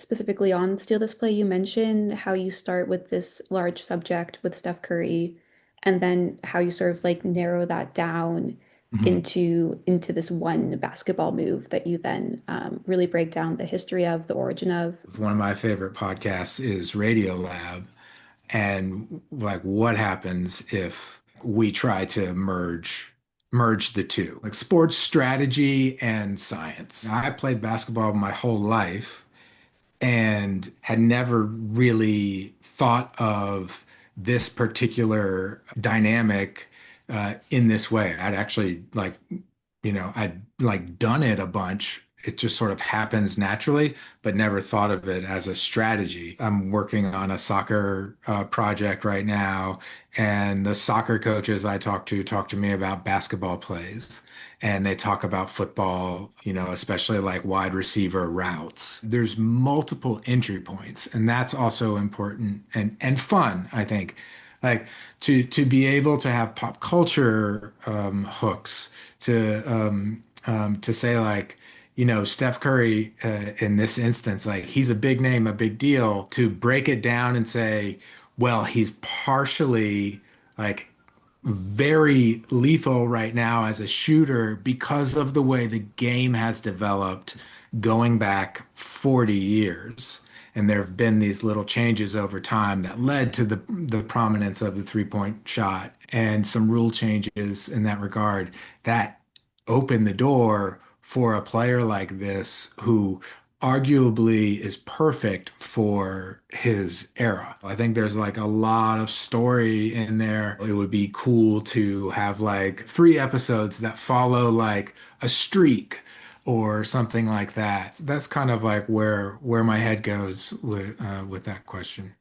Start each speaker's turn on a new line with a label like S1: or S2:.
S1: specifically on Steal This Play, you mentioned how you start with this large subject with Steph Curry, and then how you sort of like narrow that down
S2: Mhm.
S1: into this one basketball move that you then really break down the history of, the origin of.
S2: One of my favorite podcasts is Radio Lab, and like what happens if we try to merge the two, like sports strategy and science. I played basketball my whole life and had never really thought of this particular dynamic in this way. I'd actually I'd like done it a bunch. It just sort of happens naturally, but never thought of it as a strategy. I'm working on a soccer project right now, and the soccer coaches I talk to me about basketball plays, and they talk about football, especially like wide receiver routes. There's multiple entry points, and that's also important and fun, I think. Like to be able to have pop culture hooks to say like, Steph Curry in this instance, like he's a big name, a big deal. To break it down and say, well, he's partially like very lethal right now as a shooter because of the way the game has developed going back 40 years. And there have been these little changes over time that led to the prominence of the three-point shot and some rule changes in that regard that opened the door for a player like this who arguably is perfect for his era. I think there's like a lot of story in there. It would be cool to have like 3 episodes that follow like a streak or something like that. That's kind of like where my head goes with that question.